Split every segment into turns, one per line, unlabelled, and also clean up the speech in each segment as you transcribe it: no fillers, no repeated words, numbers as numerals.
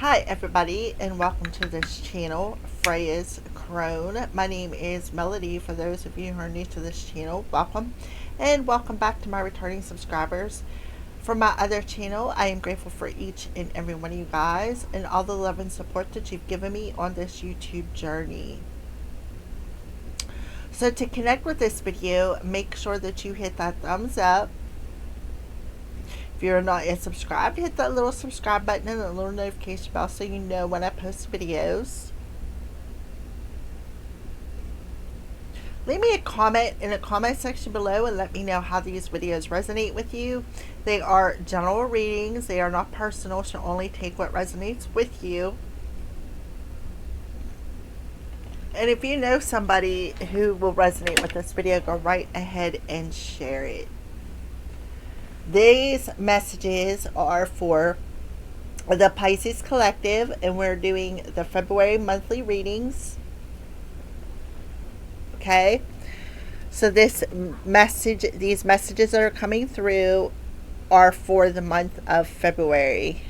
Hi everybody, and welcome to this channel, Freya's Crone. My name is Melody. For those of you who are new to this channel, welcome, and welcome back to my returning subscribers. For my other channel, I am grateful for each and every one of you guys and all the love and support that you've given me on this YouTube journey. So to connect with this video, make sure that you hit that thumbs up. If you're not yet subscribed, hit that little subscribe button and the little notification bell so you know when I post videos. Leave me a comment in the comment section below and let me know how these videos resonate with you. They are general readings. They are not personal, so only take what resonates with you. And if you know somebody who will resonate with this video, go right ahead and share it. These messages are for the Pisces Collective, and we're doing the February monthly readings. Okay, so these messages that are coming through are for the month of February.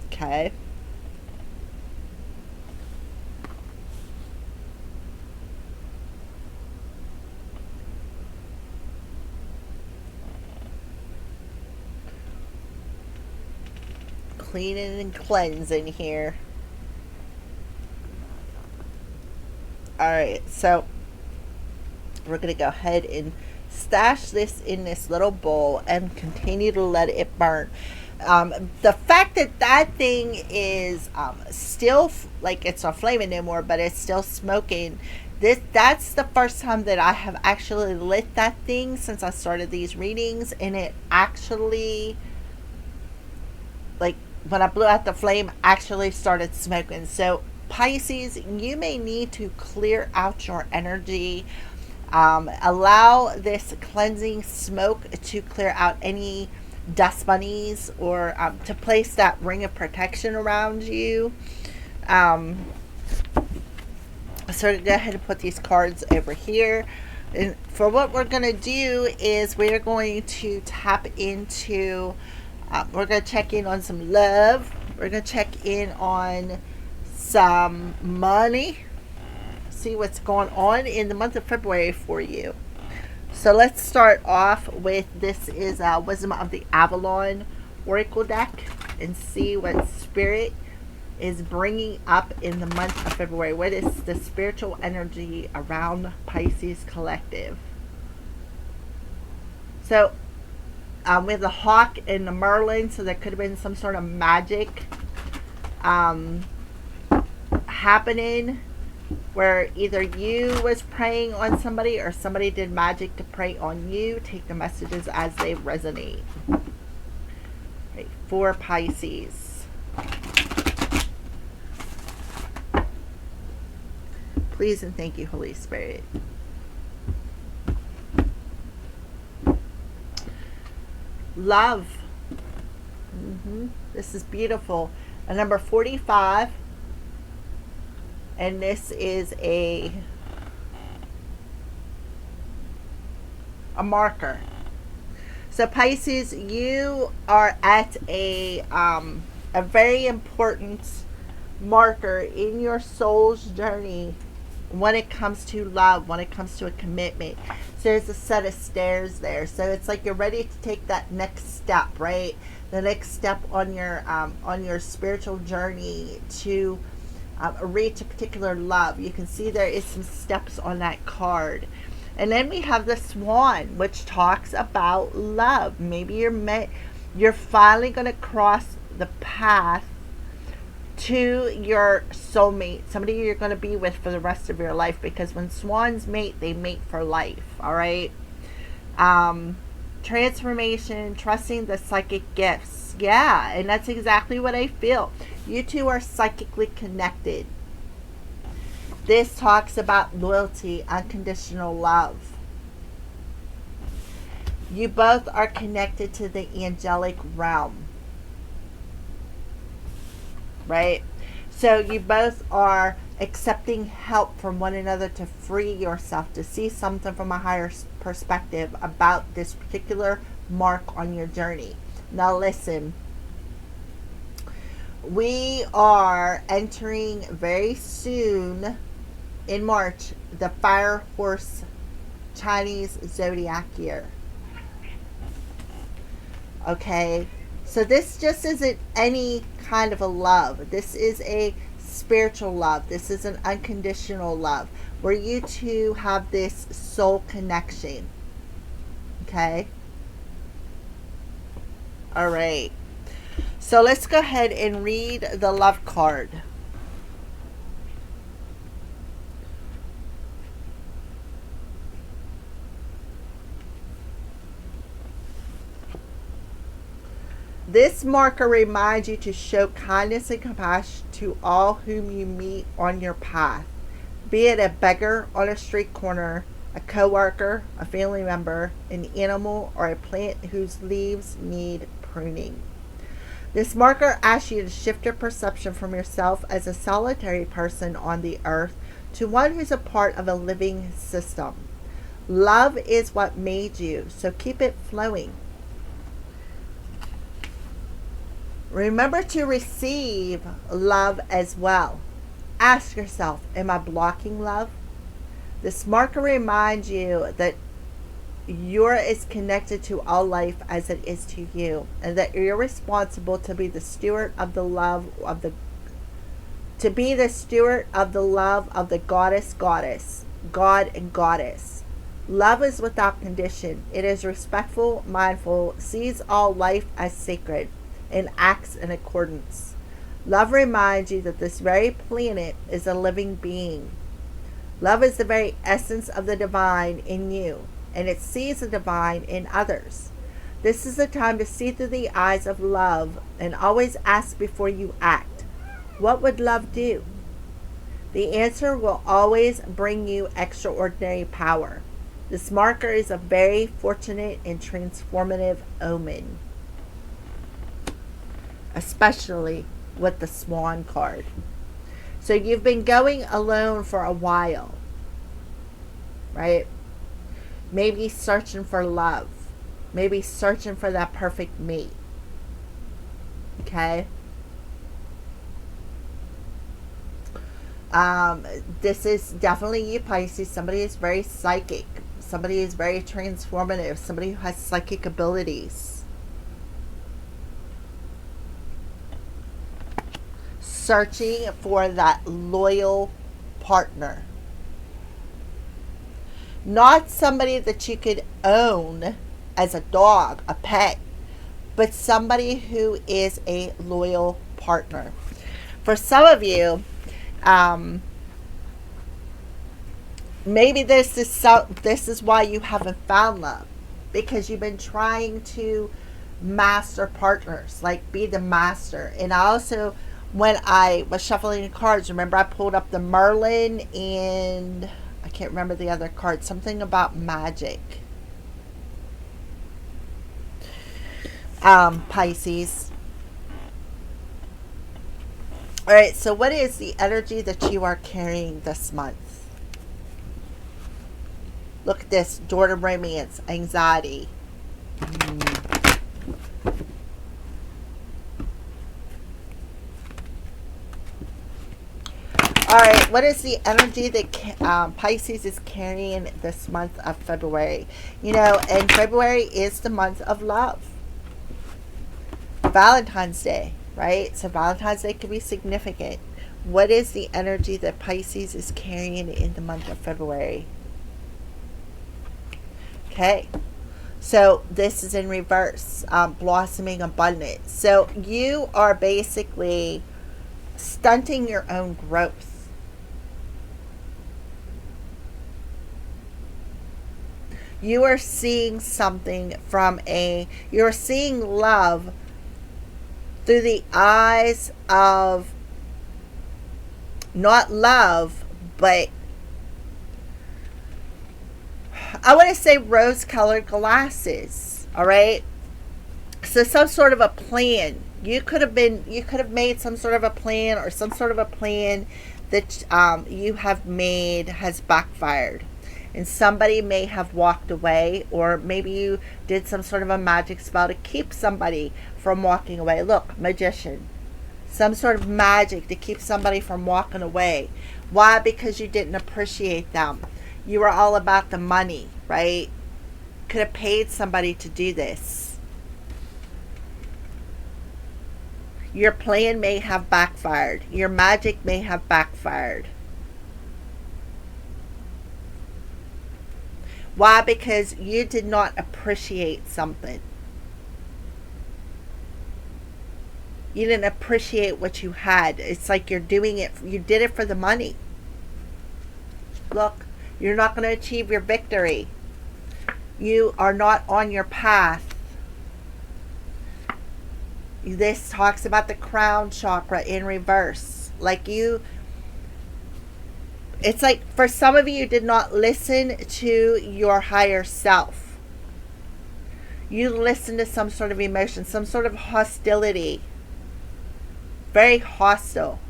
Okay. Cleaning and cleansing here. Alright, so we're going to go ahead and stash this in this little bowl and continue to let it burn. The fact that that thing is still, like, it's not flaming anymore, but it's still smoking. That's the first time that I have actually lit that thing since I started these readings, and it actually, like, when I blew out the flame, actually started smoking. So Pisces, you may need to clear out your energy. Allow this cleansing smoke to clear out any dust bunnies, or to place that ring of protection around you. So go ahead and put these cards over here. And for what we're going to do is we're going to tap into, we're going to check in on some love. We're going to check in on some money. See what's going on in the month of February for you. So let's start off with, this is Wisdom of the Avalon Oracle deck, and see what Spirit is bringing up in the month of February. What is the spiritual energy around Pisces Collective? So we have the hawk and the Merlin, so there could have been some sort of magic happening, where either you was preying on somebody or somebody did magic to prey on you. Take the messages as they resonate. Right, for Pisces. Please and thank you, Holy Spirit. Love. This is beautiful. A number 45. And this is a marker. So Pisces, you are at a very important marker in your soul's journey when it comes to love, when it comes to a commitment. So there's a set of stairs there. So it's like you're ready to take that next step, right? The next step on your spiritual journey to reach a particular love. You can see there is some steps on that card. And then we have the Swan, which talks about love. Maybe you're finally going to cross the path to your soulmate, somebody you're going to be with for the rest of your life, because when swans mate, they mate for life. All right. Transformation, trusting the psychic gifts. Yeah, and that's exactly what I feel. You two are psychically connected. This talks about loyalty, unconditional love. You both are connected to the angelic realm. Right? So you both are accepting help from one another to free yourself, to see something from a higher perspective about this particular mark on your journey. Now listen, we are entering very soon in March the Fire Horse Chinese zodiac year. Okay, so this just isn't any kind of a love. This is a spiritual love. This is an unconditional love where you two have this soul connection. Okay, all right, so let's go ahead and read the love card. This marker reminds you to show kindness and compassion to all whom you meet on your path, be it a beggar on a street corner, a coworker, a family member, an animal, or a plant whose leaves need pruning. This marker asks you to shift your perception from yourself as a solitary person on the earth to one who's a part of a living system. Love is what made you, so keep it flowing. Remember to receive love as well. Ask yourself, am I blocking love? This marker reminds you that you're as connected to all life as it is to you, and that you're responsible to be the steward of the love of the goddess, God and goddess. Love is without condition. It is respectful, mindful, sees all life as sacred, and acts in accordance. Love reminds you that this very planet is a living being. Love is the very essence of the divine in you, and it sees the divine in others. This is the time to see through the eyes of love and always ask before you act. What would love do? The answer will always bring you extraordinary power. This marker is a very fortunate and transformative omen, especially with the Swan card. So you've been going alone for a while, right? Maybe searching for love. Maybe searching for that perfect mate. Okay? This is definitely you, Pisces. Somebody is very psychic. Somebody is very transformative. Somebody who has psychic abilities. Searching for that loyal partner. Not somebody that you could own as a dog, a pet, but somebody who is a loyal partner. For some of you, maybe this is why you haven't found love, because you've been trying to master partners, like be the master. And I also, when I was shuffling the cards, remember I pulled up the Merlin and I can't remember the other card, something about magic. Pisces. All right, so what is the energy that you are carrying this month? Look at this, door to romance, anxiety. All right, what is the energy that Pisces is carrying this month of February? You know, and February is the month of love. Valentine's Day, right? So Valentine's Day can be significant. What is the energy that Pisces is carrying in the month of February? Okay, so this is in reverse, blossoming abundance. So you are basically stunting your own growth. You are seeing something you're seeing love through the eyes of not love, but I want to say rose-colored glasses. All right. So some sort of a plan. You could have made some sort of a plan, or some sort of a plan that you have made has backfired. And somebody may have walked away, or maybe you did some sort of a magic spell to keep somebody from walking away. Look, magician. Some sort of magic to keep somebody from walking away. Why? Because you didn't appreciate them. You were all about the money, right? Could have paid somebody to do this. Your plan may have backfired. Your magic may have backfired. Why? Because you did not appreciate something. You didn't appreciate what you had. It's like you're doing it, you did it for the money. Look, you're not going to achieve your victory. You are not on your path. This talks about the crown chakra in reverse. Like it's like for some of you did not listen to your higher self. You listened to some sort of emotion, some sort of hostility. Very hostile.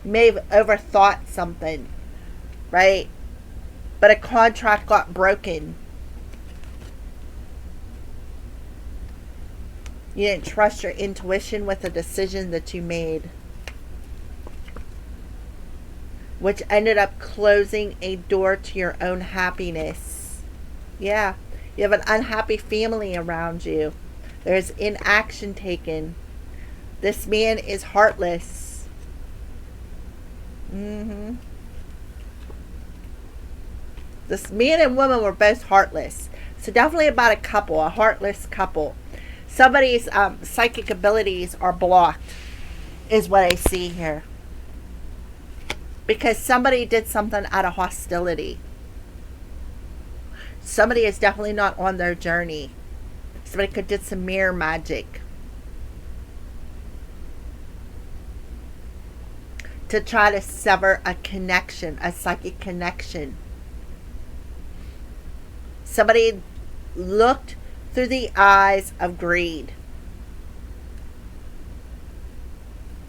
You may have overthought something, right? But a contract got broken. You didn't trust your intuition with a decision that you made, which ended up closing a door to your own happiness. Yeah, you have an unhappy family around you. There's inaction taken. This man is heartless. This man and woman were both heartless. So definitely about a couple, a heartless couple. Somebody's psychic abilities are blocked, is what I see here. Because somebody did something out of hostility. Somebody is definitely not on their journey. Somebody could did some mirror magic to try to sever a connection, a psychic connection. Somebody looked through the eyes of greed.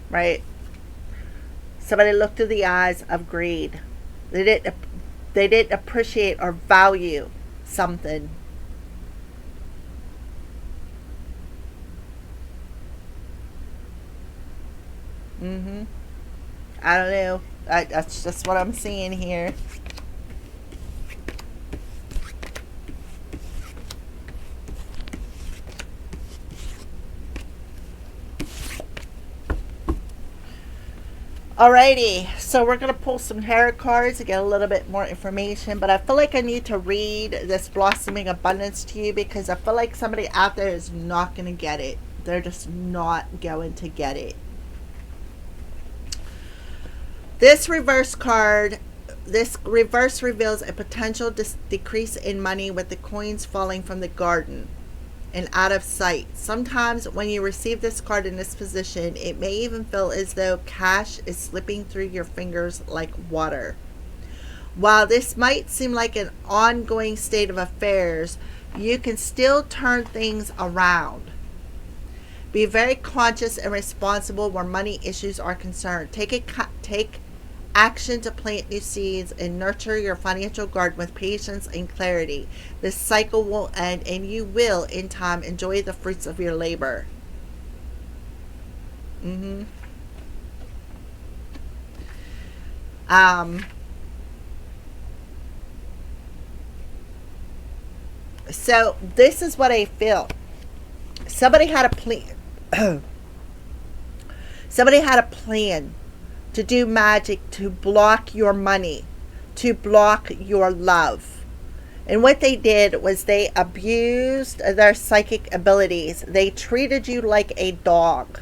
Right? Somebody looked through the eyes of greed. They didn't appreciate or value something. I don't know. That's just what I'm seeing here. Alrighty, so we're going to pull some tarot cards to get a little bit more information, but I feel like I need to read this blossoming abundance to you because I feel like somebody out there is not going to get it. They're just not going to get it. This reverse reveals a potential decrease in money with the coins falling from the garden and out of sight. Sometimes when you receive this card in this position, it may even feel as though cash is slipping through your fingers like water. While this might seem like an ongoing state of affairs, you can still turn things around. Be very conscious and responsible where money issues are concerned. Take action to plant new seeds and nurture your financial garden with patience and clarity. This cycle will end and you will, in time, enjoy the fruits of your labor. So this is what I feel. Somebody had a plan. Somebody had a plan to do magic to block your money, to block your love. And what they did was they abused their psychic abilities. They treated you like a dog.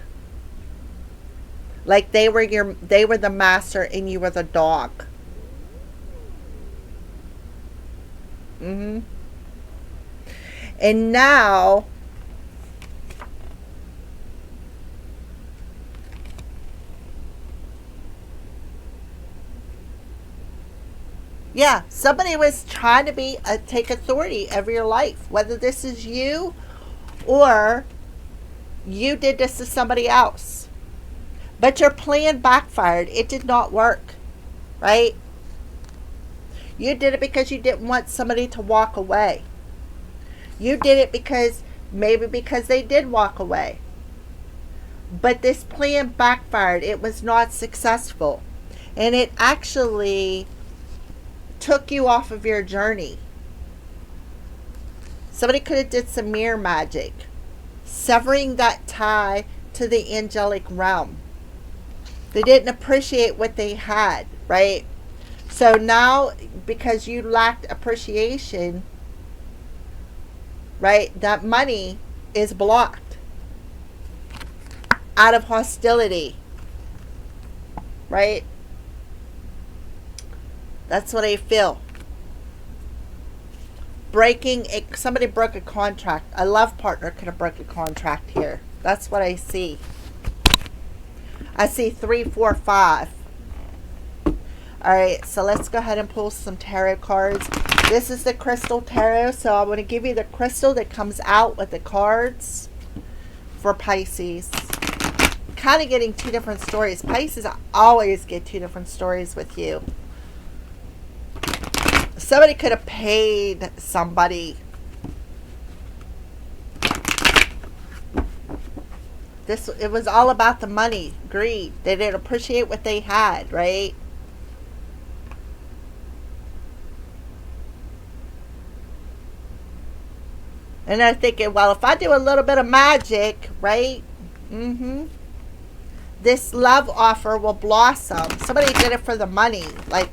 Like they were the master and you were the dog. And now yeah, somebody was trying to take authority over your life. Whether this is you or you did this to somebody else. But your plan backfired. It did not work, right? You did it because you didn't want somebody to walk away. You did it because maybe because they did walk away. But this plan backfired. It was not successful. And it actually took you off of your journey. Somebody could have did some mirror magic, severing that tie to the angelic realm. They didn't appreciate what they had, right? So now, because you lacked appreciation, right, that money is blocked out of hostility, right? That's what I feel. Somebody broke a contract. A love partner could have broke a contract here. That's what I see. I see 3, 4, 5. All right, so let's go ahead and pull some tarot cards. This is the crystal tarot, so I'm going to give you the crystal that comes out with the cards for Pisces. Kind of getting two different stories. Pisces, I always get two different stories with you. Somebody could have paid somebody. It was all about the money, greed. They didn't appreciate what they had, right? And they're thinking, well, if I do a little bit of magic, right? This love offer will blossom. Somebody did it for the money. Like,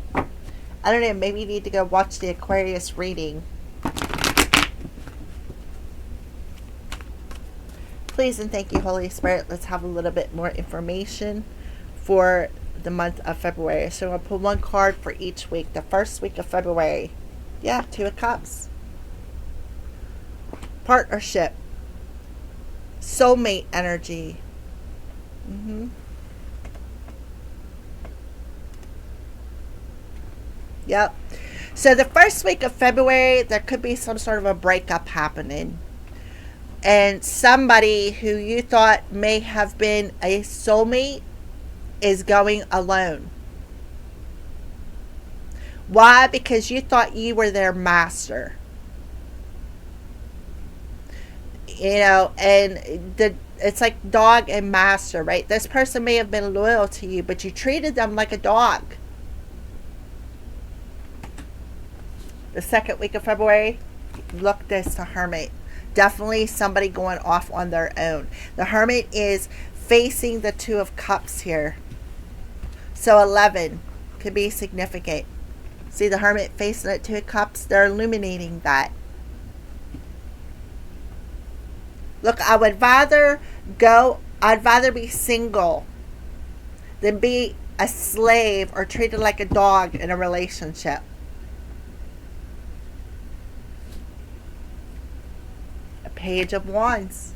I don't know, maybe you need to go watch the Aquarius reading. Please and thank you, Holy Spirit. Let's have a little bit more information for the month of February. So I'm going to pull one card for each week. The first week of February. Yeah, 2 of Cups. Partnership. Soulmate energy. Yep. So the first week of February, there could be some sort of a breakup happening. And somebody who you thought may have been a soulmate is going alone. Why? Because you thought you were their master. You know, and it's like dog and master, right? This person may have been loyal to you, but you treated them like a dog. The second week of February, look, this the Hermit. Definitely somebody going off on their own. The Hermit is facing the 2 of Cups here. So 11 could be significant. See the Hermit facing the 2 of Cups? They're illuminating that. Look, I'd rather be single than be a slave or treated like a dog in a relationship. Page of Wands.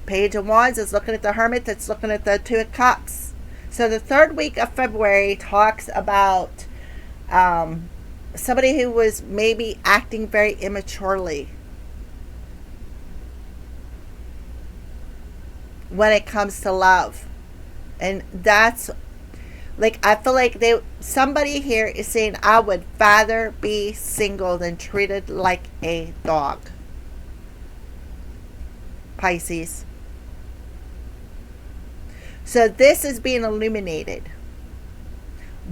Page of Wands is looking at the Hermit that's looking at the 2 of Cups. So the third week of February talks about somebody who was maybe acting very immaturely when it comes to love. And that's like, I feel like somebody here is saying, I would rather be single than treated like a dog. Pisces. So this is being illuminated.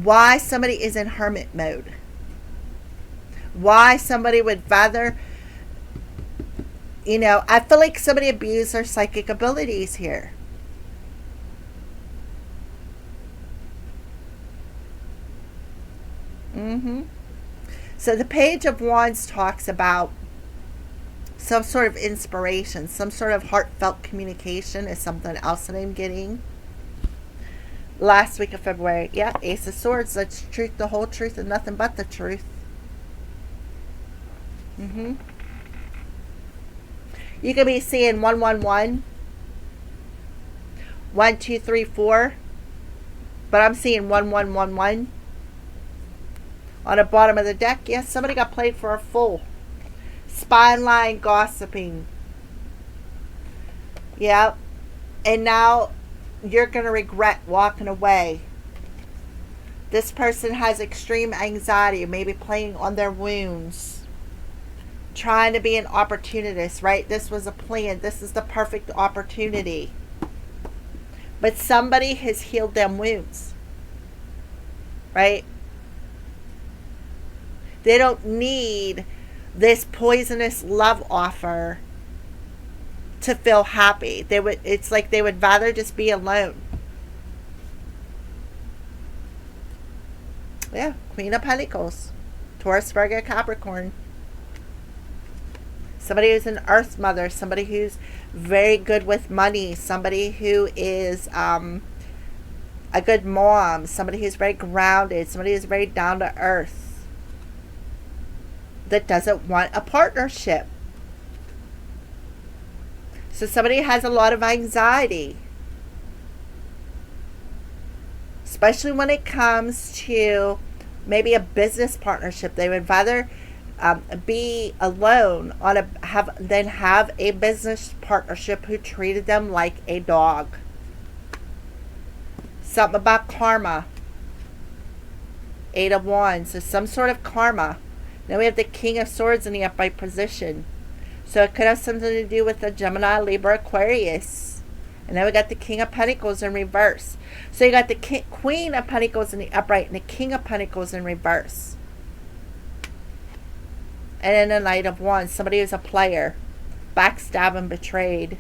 Why somebody is in hermit mode. Why somebody would rather, you know, I feel like somebody abused their psychic abilities here. So the Page of Wands talks about some sort of inspiration, some sort of heartfelt communication is something else that I'm getting. Last week of February, yeah, Ace of Swords, that's truth, the whole truth, and nothing but the truth. You could be seeing 111, 1, 2, 3, 4, but I'm seeing 1111 on the bottom of the deck. Yes, somebody got played for a fool. Spine gossiping. Yep. And now you're going to regret walking away. This person has extreme anxiety, maybe playing on their wounds, trying to be an opportunist, right? This was a plan. This is the perfect opportunity. But somebody has healed them wounds, right? They don't need this poisonous love offer to feel happy. It's like they would rather just be alone. Yeah, Queen of Pentacles, Taurus, Virgo, Capricorn. Somebody who's an earth mother, somebody who's very good with money, somebody who is a good mom, somebody who's very grounded, somebody who's very down to earth, that doesn't want a partnership. So somebody has a lot of anxiety, especially when it comes to maybe a business partnership. They would rather be alone than have a business partnership who treated them like a dog. Something about karma. 8 of Wands. So some sort of karma. Now we have the King of Swords in the upright position. So it could have something to do with the Gemini, Libra, Aquarius. And then we got the King of Pentacles in reverse. So you got the Queen of Pentacles in the upright and the King of Pentacles in reverse. And then the Knight of Wands, somebody who's a player, backstabbed and betrayed.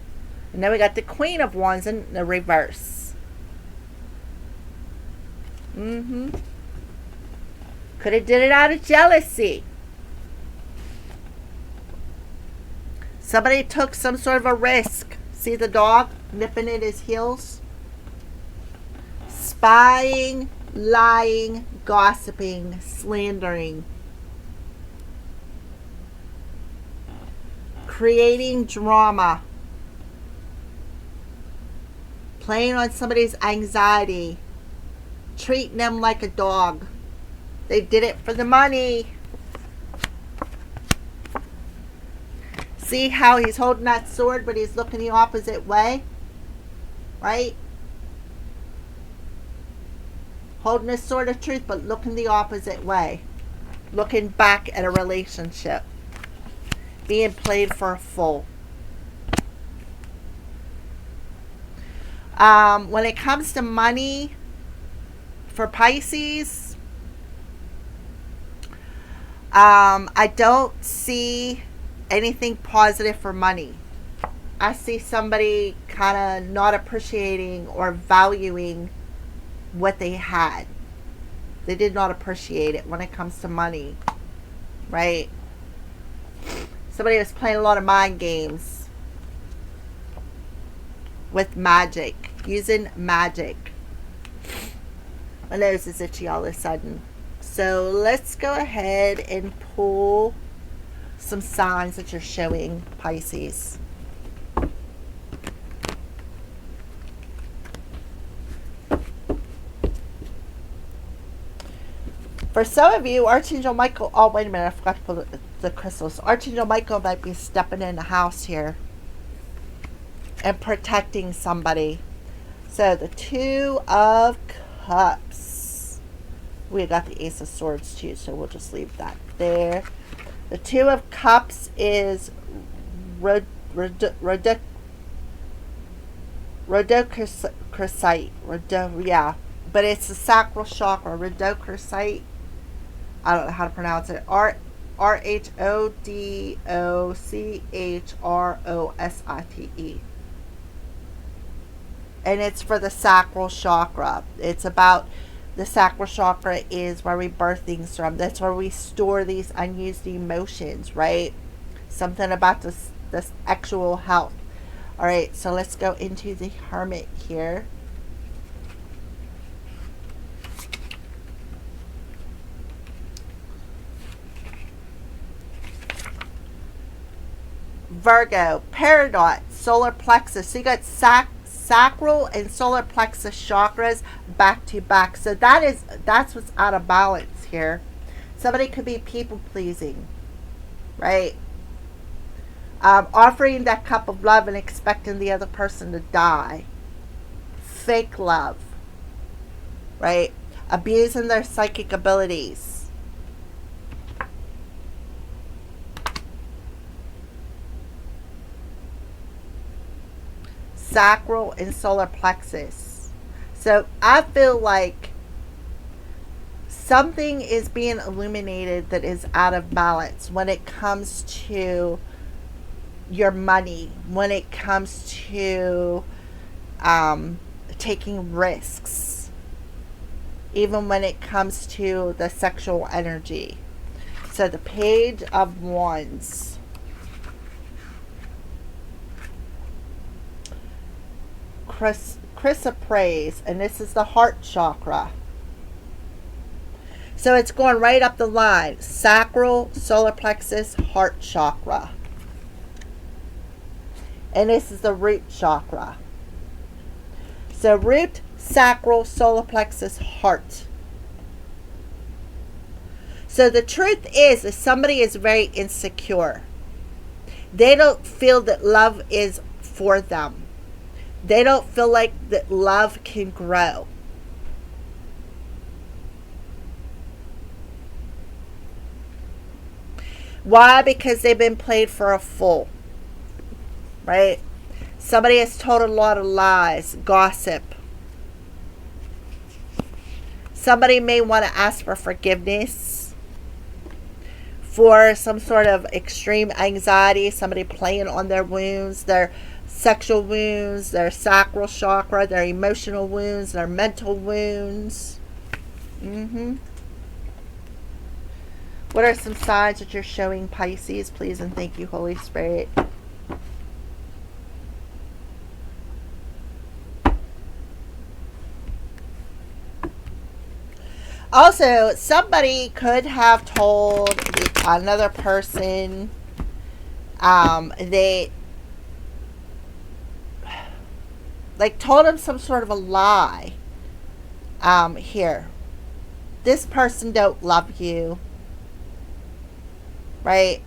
And then we got the Queen of Wands in the reverse. Could have did it out of jealousy. Somebody took some sort of a risk. See the dog nipping at his heels? Spying, lying, gossiping, slandering. Creating drama. Playing on somebody's anxiety. Treating them like a dog. They did it for the money. See how he's holding that sword, but he's looking the opposite way? Right? Holding a sword of truth, but looking the opposite way. Looking back at a relationship. Being played for a fool. When it comes to money, for Pisces, I don't see anything positive for money. I see somebody kind of not appreciating or valuing what they had. They did not appreciate it when it comes to money, right? Somebody was playing a lot of mind games with magic, using magic. My nose is itchy all of a sudden. So let's go ahead and pull some signs that you're showing, Pisces. For some of you, Archangel Michael, oh wait a minute, I forgot to pull the crystals. Archangel Michael might be stepping in the house here and protecting somebody. So the Two of Cups. We got the Ace of Swords too, so we'll just leave that there. The Two of Cups is rhodochrosite. Yeah, but it's the sacral chakra. Rhodochrosite. I don't know how to pronounce it. RHODOCHROSITE. And it's for the sacral chakra. It's about the sacral chakra is where we birth things from. That's where we store these unused emotions, right? Something about this actual health. All right, so let's go into the Hermit here. Virgo, Peridot, solar plexus. So you got sacral and solar plexus chakras back to back. So that's what's out of balance here. Somebody could be people pleasing, right? Offering that cup of love and expecting the other person to die. fake love, right? Abusing their psychic abilities. Sacral and solar plexus. So I feel like something is being illuminated that is out of balance when it comes to your money, when it comes to taking risks, even when it comes to the sexual energy. So the Page of Wands. Chrysoprase, and this is the heart chakra. So it's going right up the line. Sacral, solar plexus, heart chakra. And this is the root chakra. So root, sacral, solar plexus, heart. So the truth is that somebody is very insecure. They don't feel that love is for them. They don't feel like that love can grow. Why? Because they've been played for a fool, right? Somebody has told a lot of lies, gossip. Somebody may want to ask for forgiveness for some sort of extreme anxiety, somebody playing on their wounds, their sexual wounds, their sacral chakra, their emotional wounds, their mental wounds. What are some signs that you're showing, Pisces? Please and thank you, Holy Spirit. Also, somebody could have told another person they like told them some sort of a lie. Here, this person don't love you, right?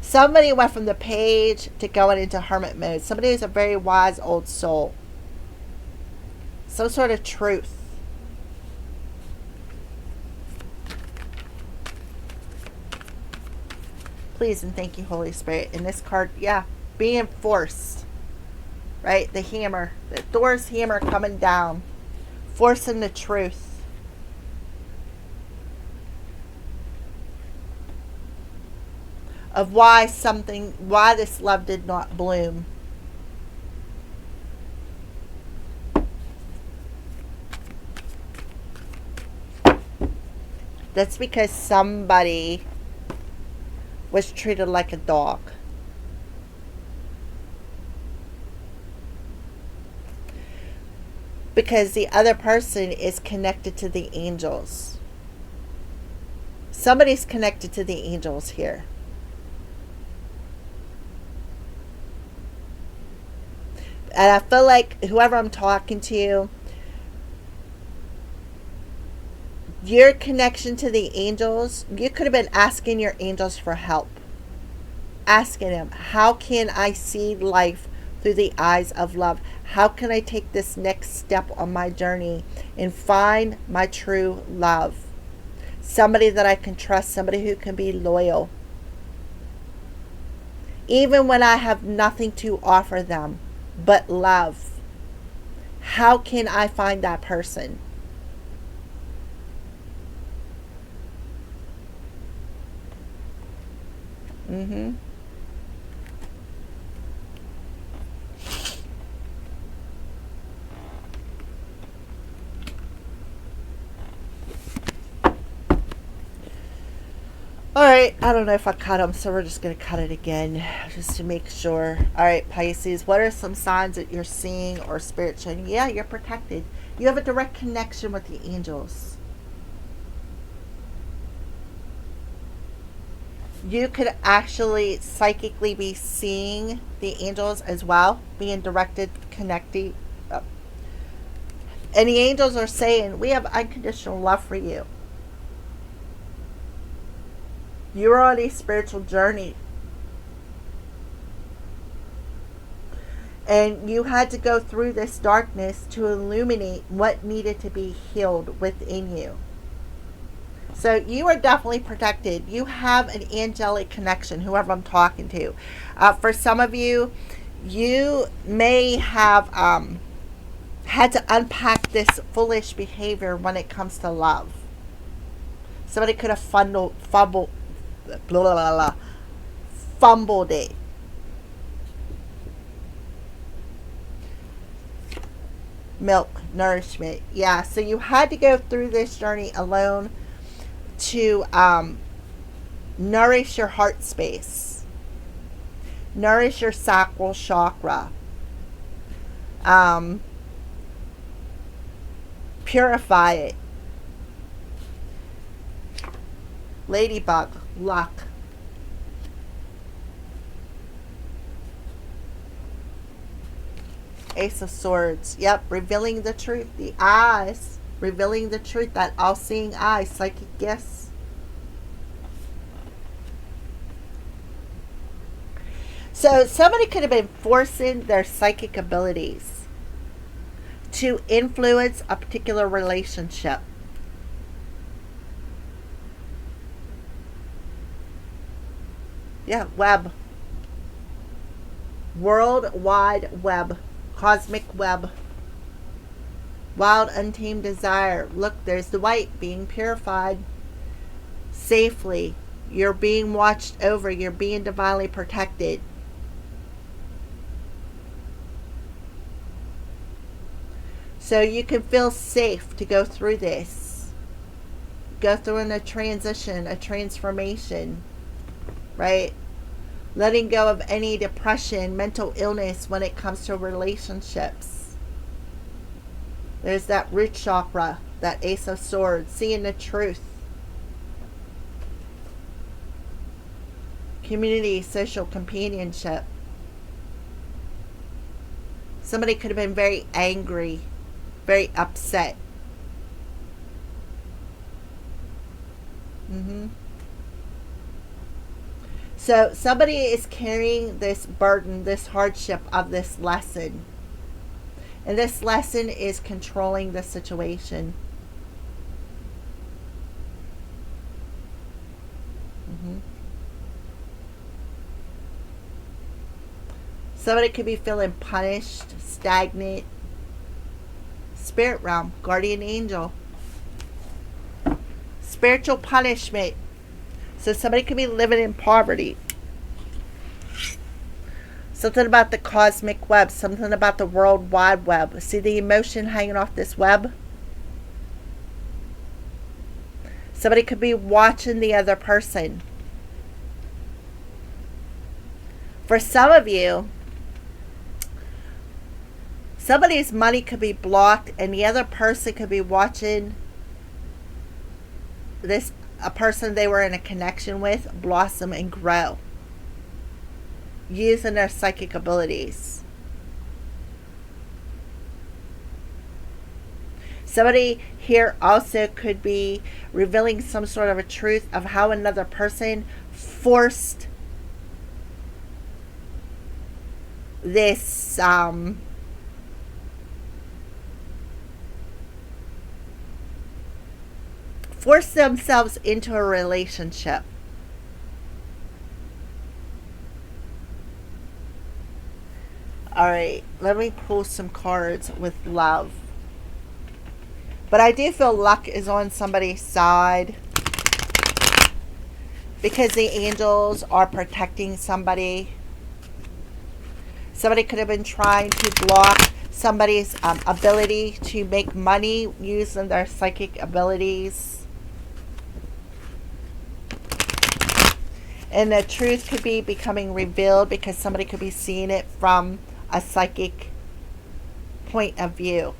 Somebody went from the Page to going into hermit mode. Somebody is a very wise old soul. Some sort of truth. Please and thank you, Holy Spirit. In this card, yeah, being forced, right? The hammer, the Thor's hammer coming down, forcing the truth. Of why this love did not bloom. That's because somebody was treated like a dog. Because the other person is connected to the angels. Somebody's connected to the angels here. And I feel like whoever I'm talking to, your connection to the angels, you could have been asking your angels for help. Asking them, how can I see life through the eyes of love? How can I take this next step on my journey and find my true love? Somebody that I can trust, somebody who can be loyal. Even when I have nothing to offer them but love. How can I find that person? Alright, I don't know if I cut them, so we're just going to cut it again, just to make sure. Alright, Pisces, what are some signs that you're seeing or spirit showing? Yeah, you're protected. You have a direct connection with the angels. You could actually psychically be seeing the angels as well, being directed, connecting. And the angels are saying, we have unconditional love for you. You're on a spiritual journey. And you had to go through this darkness to illuminate what needed to be healed within you. So you are definitely protected. You have an angelic connection, whoever I'm talking to. For some of you, you may have had to unpack this foolish behavior when it comes to love. Somebody could have fumbled it. Milk, nourishment. Yeah, so you had to go through this journey alone to nourish your heart space, nourish your sacral chakra, purify it. Ladybug, luck. Ace of Swords. Yep, revealing the truth. The eyes. Revealing the truth. That all-seeing eye. Psychic gifts. So somebody could have been forcing their psychic abilities to influence a particular relationship. Yeah, web. World Wide Web. Cosmic web. Wild untamed desire. Look, there's the white being purified safely. You're being watched over. You're being divinely protected. So you can feel safe to go through this. Go through in a transition, a transformation, right? Letting go of any depression, mental illness when it comes to relationships. There's that root chakra, that Ace of Swords, seeing the truth. Community, social companionship. Somebody could have been very angry, very upset. So somebody is carrying this burden, this hardship of this lesson. And this lesson is controlling the situation. Somebody could be feeling punished, stagnant. Spirit realm, guardian angel. Spiritual punishment. So somebody could be living in poverty. Something about the cosmic web. Something about the world wide web. See the emotion hanging off this web? Somebody could be watching the other person. For some of you, somebody's money could be blocked and the other person could be watching this, a person they were in a connection with, blossom and grow using their psychic abilities. Somebody here also could be revealing some sort of a truth of how another person forced this force themselves into a relationship. Alright, let me pull some cards with love. But I do feel luck is on somebody's side, because the angels are protecting somebody. Somebody could have been trying to block somebody's ability to make money using their psychic abilities. And the truth could be becoming revealed because somebody could be seeing it from a psychic point of view.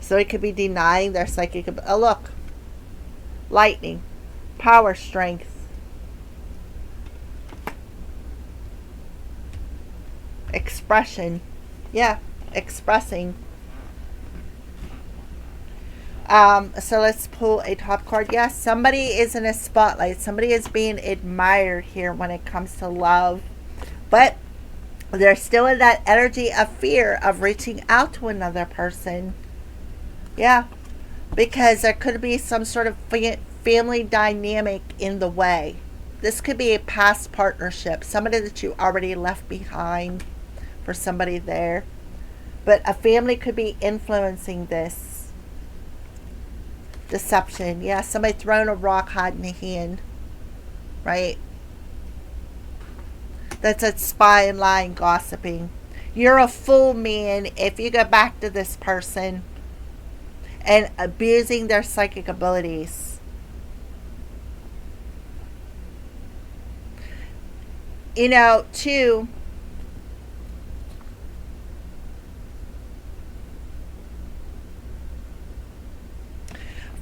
So it could be denying their psychic ability. Oh, look. Lightning. Power, strength. Expression. Yeah, expressing. So let's pull a top card. Yes, somebody is in a spotlight. Somebody is being admired here when it comes to love. But they're still in that energy of fear of reaching out to another person. Yeah, because there could be some sort of family dynamic in the way. This could be a past partnership, somebody that you already left behind for somebody there. But a family could be influencing this deception. Yeah, somebody throwing a rock hiding a hand, right? That's a spy and lying, gossiping. You're a fool, man, if you go back to this person and abusing their psychic abilities. You know, too,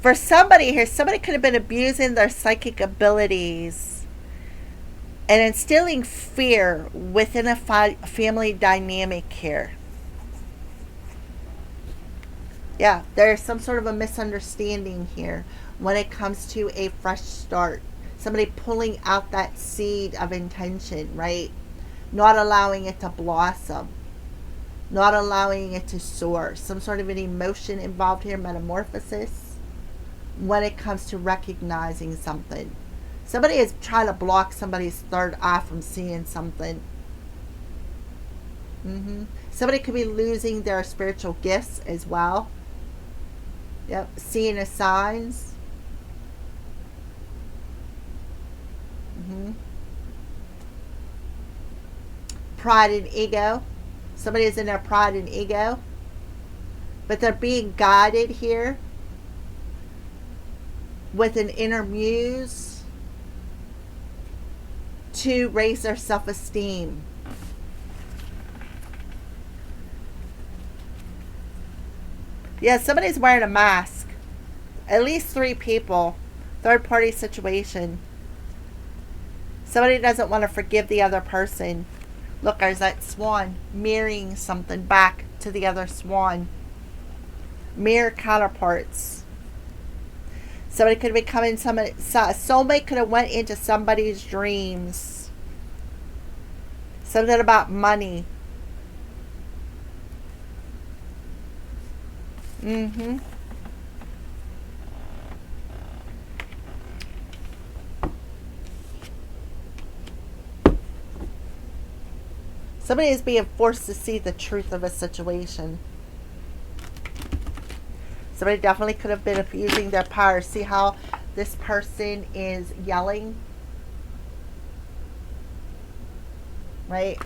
for somebody here, somebody could have been abusing their psychic abilities and instilling fear within a family dynamic here. Yeah, there's some sort of a misunderstanding here when it comes to a fresh start. Somebody pulling out that seed of intention, right? Not allowing it to blossom, not allowing it to soar. Some sort of an emotion involved here, metamorphosis, when it comes to recognizing something. Somebody is trying to block somebody's third eye from seeing something. Somebody could be losing their spiritual gifts as well. Yep, seeing the signs. Pride and ego. Somebody is in their pride and ego. But they're being guided here with an inner muse to raise their self-esteem. Yeah, somebody's wearing a mask. At least 3 people. Third party situation. Somebody doesn't want to forgive the other person. Look, there's that swan mirroring something back to the other swan. Mirror counterparts. Somebody could be coming. A soulmate could have went into somebody's dreams. Something about money. Somebody is being forced to see the truth of a situation. Somebody definitely could have been abusing their power. See how this person is yelling? Right?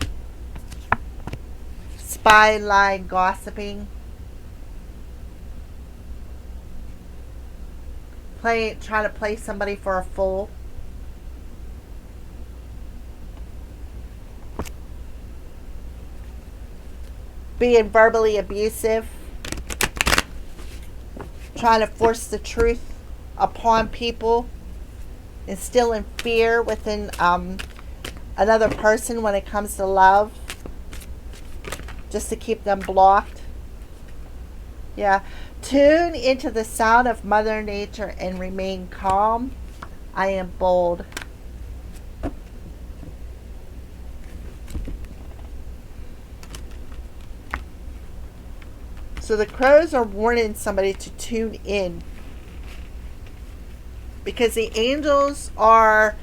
Spy, lying, gossiping. Trying to play somebody for a fool. Being verbally abusive. Trying to force the truth upon people. Instilling fear within another person when it comes to love. Just to keep them blocked. Yeah. Tune into the sound of Mother Nature and remain calm. I am bold. So the crows are warning somebody to tune in. Because the angels are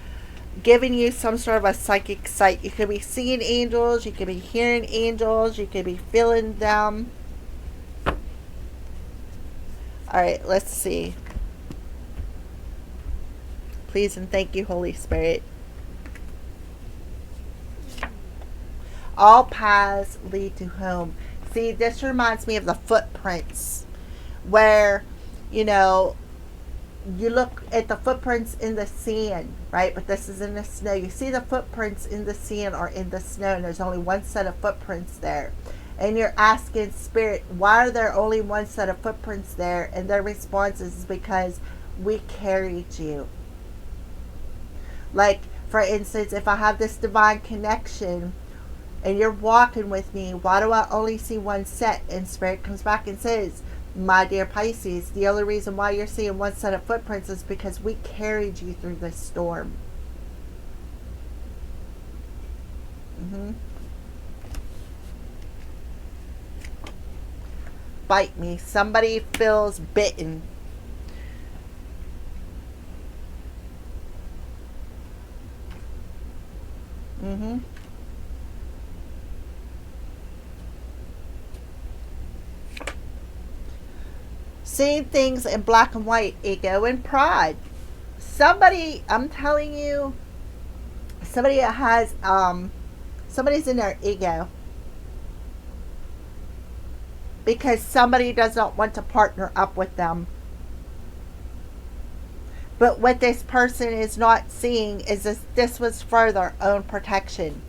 giving you some sort of a psychic sight. You could be seeing angels. You could be hearing angels. You could be feeling them. Alright, let's see. Please and thank you, Holy Spirit. All paths lead to home. See, this reminds me of the footprints. Where, you know, you look at the footprints in the sand, right? But this is in the snow. You see the footprints in the sand or in the snow, and there's only one set of footprints there. And you're asking Spirit, why are there only one set of footprints there? And their response is because we carried you. Like, for instance, if I have this divine connection and you're walking with me, why do I only see one set? And Spirit comes back and says, My dear Pisces, the only reason why you're seeing one set of footprints is because we carried you through this storm. Mm-hmm. Bite me. Somebody feels bitten. Mm-hmm. Seeing things in black and white, ego and pride. Somebody, I'm telling you, somebody has, somebody's in their ego because somebody does not want to partner up with them. But what this person is not seeing is this was for their own protection.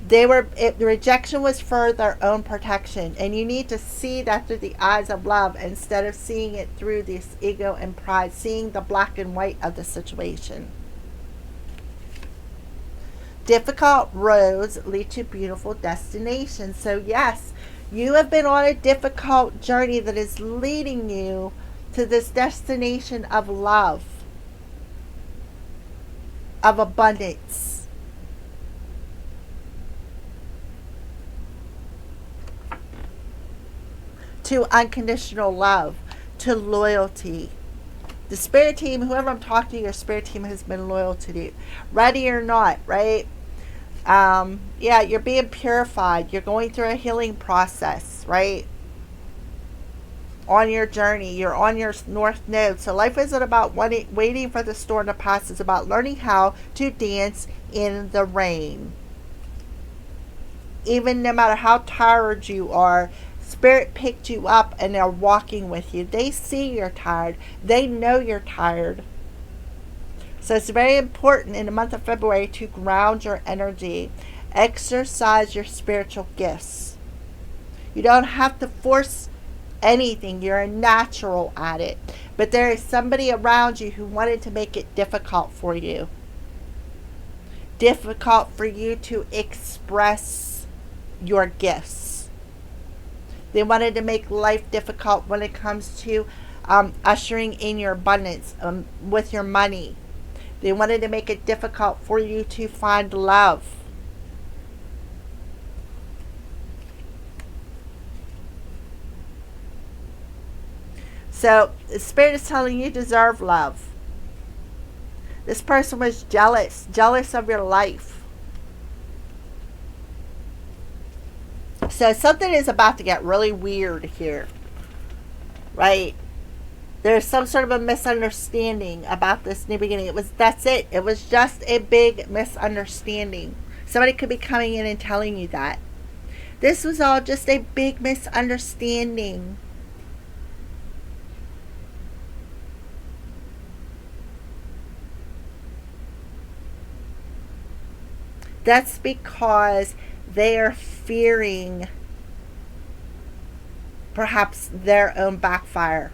The rejection was for their own protection, and you need to see that through the eyes of love instead of seeing it through this ego and pride, seeing the black and white of the situation. Difficult roads lead to beautiful destinations. So yes, you have been on a difficult journey that is leading you to this destination of love, of abundance. To unconditional love, to loyalty. The spirit team, whoever I'm talking to, your spirit team has been loyal to you. Ready or not, right? Yeah, you're being purified. You're going through a healing process, right? On your journey, you're on your north node. So life isn't about waiting for the storm to pass. It's about learning how to dance in the rain. Even no matter how tired you are, Spirit picked you up and they're walking with you. They see you're tired. They know you're tired. So it's very important in the month of February to ground your energy. Exercise your spiritual gifts. You don't have to force anything. You're a natural at it. But there is somebody around you who wanted to make it difficult for you. Difficult for you to express your gifts. They wanted to make life difficult when it comes to ushering in your abundance with your money. They wanted to make it difficult for you to find love. So the Spirit is telling you deserve love. This person was jealous of your life. So something is about to get really weird here, right? There's some sort of a misunderstanding about this new beginning. That's it. It was just a big misunderstanding. Somebody could be coming in and telling you that. This was all just a big misunderstanding. That's because they are fearing perhaps their own backfire.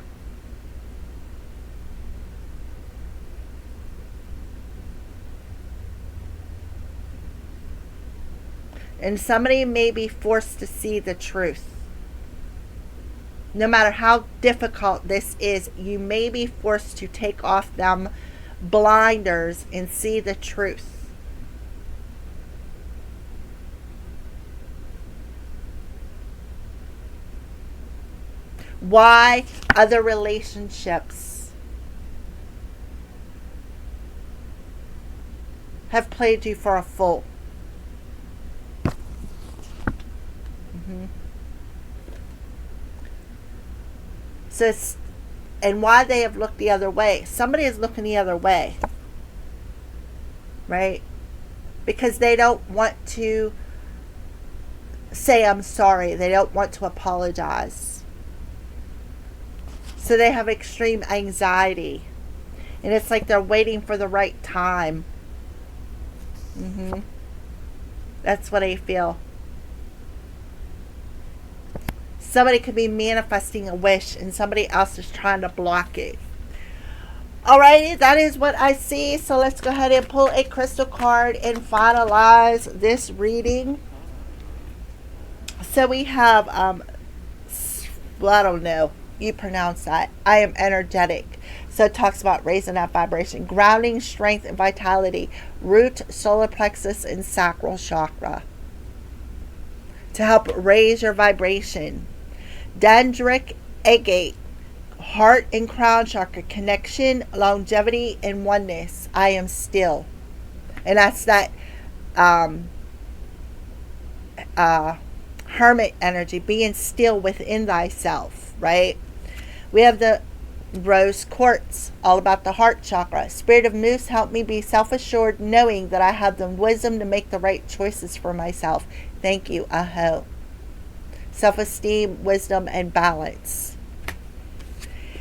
And somebody may be forced to see the truth. No matter how difficult this is, you may be forced to take off them blinders and see the truth. Why other relationships have played you for a fool. Mm-hmm. So and why they have looked the other way. Somebody is looking the other way. Right? Because they don't want to say I'm sorry. They don't want to apologize. So they have extreme anxiety. And it's like they're waiting for the right time. Mm-hmm. That's what I feel. Somebody could be manifesting a wish and somebody else is trying to block it. Alrighty, that is what I see. So let's go ahead and pull a crystal card and finalize this reading. So we have, well, I don't know. You pronounce that. I am energetic. So it talks about raising that vibration, grounding, strength, and vitality, root, solar plexus, and sacral chakra to help raise your vibration. Dendritic agate, heart and crown chakra, connection, longevity, and oneness. I am still. And that's that um, hermit energy, being still within thyself, right? We have the rose quartz, all about the heart chakra. Spirit of Moose, help me be self-assured, knowing that I have the wisdom to make the right choices for myself. Thank you, Aho. Self-esteem, wisdom, and balance.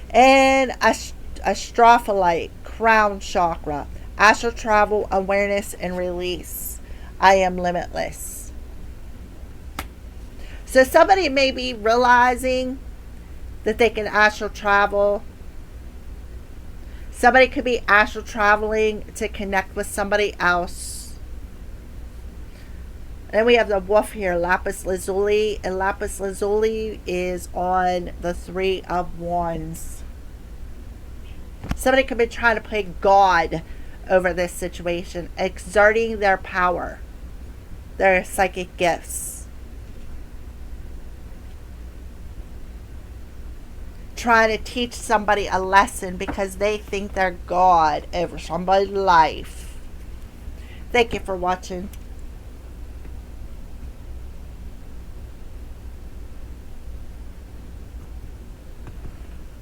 And astrophyllite, crown chakra. Astral travel, awareness, and release. I am limitless. So somebody may be realizing that they can astral travel. Somebody could be astral traveling to connect with somebody else. Then we have the wolf here, lapis lazuli, and lapis lazuli is on the 3 of Wands. Somebody could be trying to play God over this situation, exerting their power, their psychic gifts, trying to teach somebody a lesson because they think they're God over somebody's life. Thank you for watching.